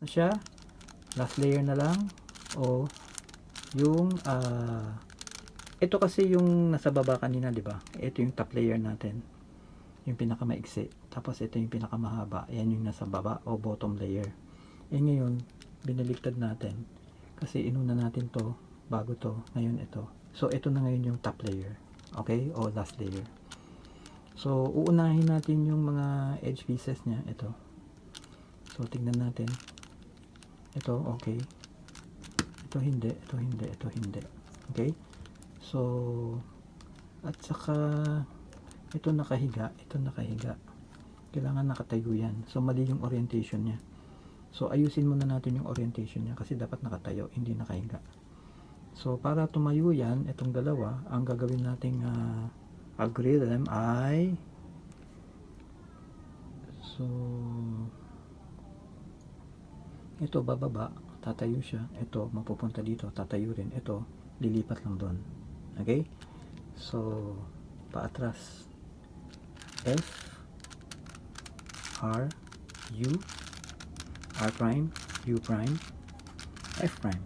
siya, last layer na lang, o yung ito kasi yung nasa baba kanina, di ba? Ito yung top layer natin, yung pinakamaiksi. Tapos ito yung pinakamahaba, yan yung nasa baba o bottom layer. Ngayon binaligtad natin kasi inuna natin to bago to, ngayon ito. So ito na ngayon yung top layer, okay, o last layer. So uunahin natin yung mga edge pieces nya. Ito, so tignan natin, ito okay, ito hindi, ito hindi, ito hindi, okay. So at saka ito nakahiga, kailangan nakatayo yan, so mali yung orientation nya. So ayusin muna natin yung orientation nya kasi dapat nakatayo, hindi nakahiga. So para tumayo yan, itong dalawa, ang gagawin nating algorithm ay, so ito bababa, tatayo siya, ito mapupunta dito, tatayo rin, ito lilipat lang doon, okay. So paatras, F R U R prime U prime F prime,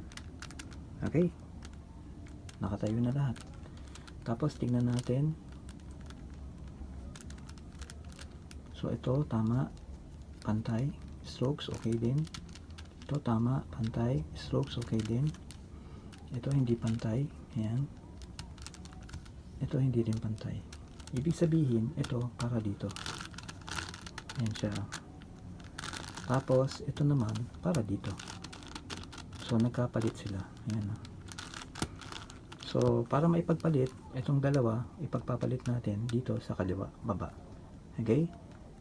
okay, nakatayo na lahat. Tapos tingnan natin, so ito tama, pantay, strokes okay din, ito tama, pantay, strokes okay din, ito hindi pantay, ayan, ito hindi din pantay. Ibig sabihin ito para dito, ayan siya. Tapos ito naman para dito, so nagkapalit sila, ayan. So para maipagpalit itong dalawa, ipagpapalit natin dito sa kaliwa, baba, okay.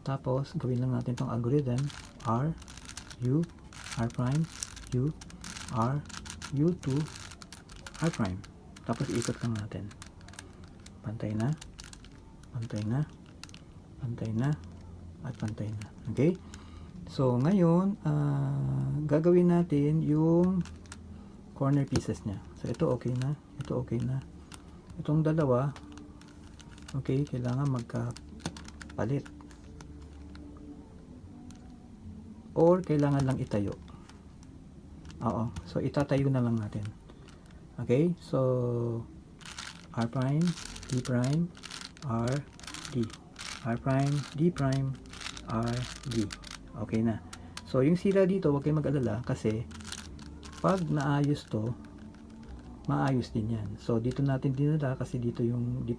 Tapos gawin lang natin itong algorithm, R U R prime U R U2 R prime, tapos ikot lang natin, pantay na, pantay na, pantay na, at pantay na, okay. So ngayon gagawin natin yung corner pieces nya. So ito okay na, ito okay na, itong dalawa okay, kailangan magkapalit or kailangan lang itayo. Oo, so itatayo na lang natin, okay. So R prime D prime R D, R prime D prime R D, okay na. So yung sira dito, huwag kayong mag-alala kasi pag naayos to, maayos din yan. So dito natin dinala kasi dito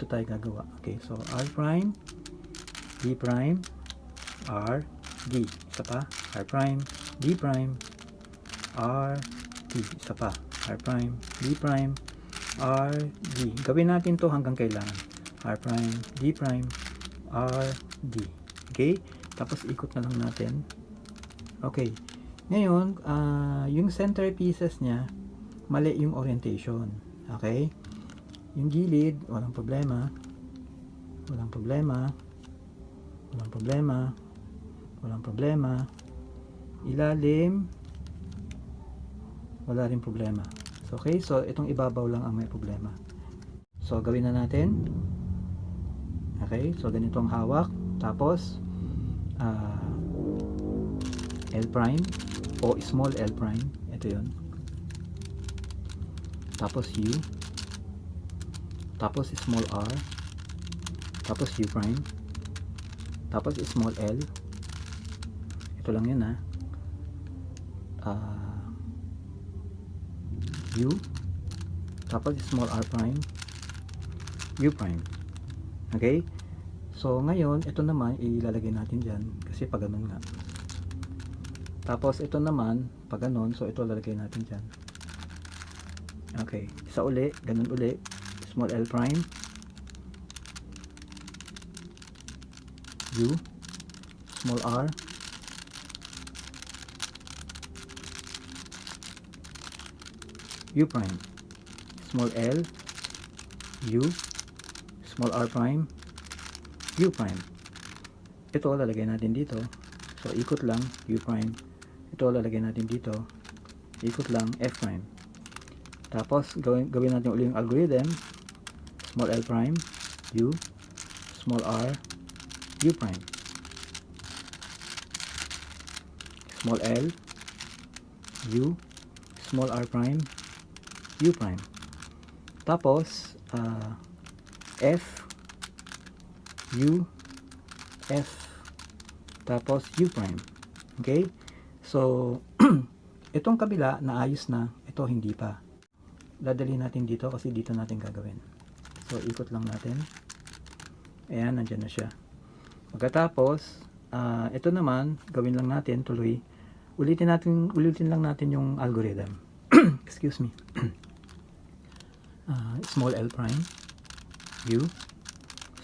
tayo gagawa, okay. So R prime D prime R D, isa pa, R prime D prime R D, isa pa, R prime D prime R D. Gawin natin to hanggang kailangan, R prime D prime R D, okay. Tapos ikot na lang natin, okay. Ngayon yung center pieces nya, mali yung orientation, okay. Yung gilid, walang problema, walang problema, walang problema, walang problema. Ilalim, wala rin problema. So, okay, so itong ibabaw lang ang may problema. So gawin na natin, okay. So ganito ang hawak, tapos L prime o small L prime, ito yun, tapos U, tapos small r, tapos U prime, tapos small L, ito lang yun U, tapos small r prime, U prime, okay. So ngayon ito naman ilalagay natin dyan kasi pag ganun nga, tapos ito naman pag ganun, so ito lalagay natin dyan, okay. Isa uli, ganun uli, small L prime, U, small r, U prime, small L, U, small r prime, U prime. Ito lalagay natin dito, so ikot lang, U prime. Ito lalagay natin dito, ikot lang, F prime. Tapos gawin natin ulit yung algorithm, small L prime, U, small r, U prime, small L, U, small r prime, U prime. Tapos, F, U, F, tapos U prime. Okay? So, itong kabila, naayos na. Ito, hindi pa. Dadali natin dito kasi dito natin gagawin. So, ikot lang natin. Ayan, nandyan na siya. Pagkatapos, ito naman, gawin lang natin tuloy. Ulitin lang natin yung algorithm. Excuse me. Small l prime, U,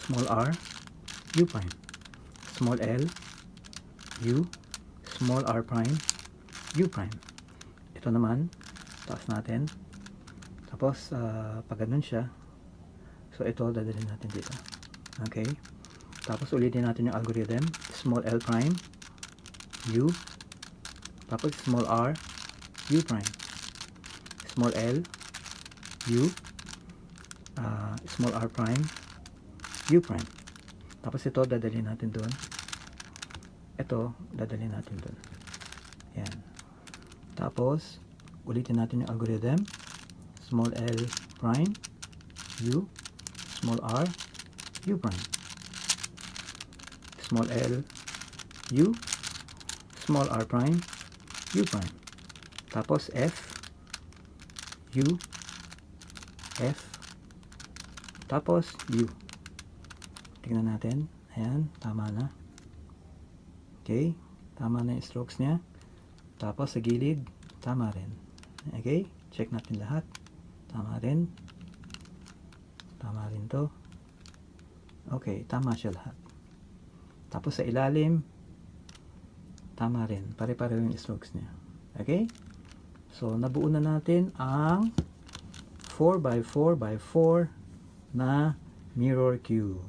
small r, U prime. Small l, U, small r prime, U prime. Ito naman, taas natin. Tapos, pag ganun siya, so ito, dadalhin natin dito. Okay? Tapos, ulitin natin yung algorithm. Small l prime, U, tapos small r, U prime. Small l, U, small r prime, U prime. Tapos ito, dadalhin natin doon. Ito, dadalhin natin doon. Yan. Tapos, ulitin natin yung algorithm. Small l prime, U, small r, U prime. Small l, U, small r prime, U prime. Tapos F, U, F, tapos U. Tingnan natin. Ayan, tama na. Okay, tama na yung strokes niya. Tapos sa gilid, tama rin. Okay, check natin lahat. Tama rin. Tama rin to. Okay, tama siya lahat. Tapos sa ilalim, tama rin. Pare-pareho yung strokes niya. Okay? So, nabuo na natin ang 4x4x4 na mirror cube.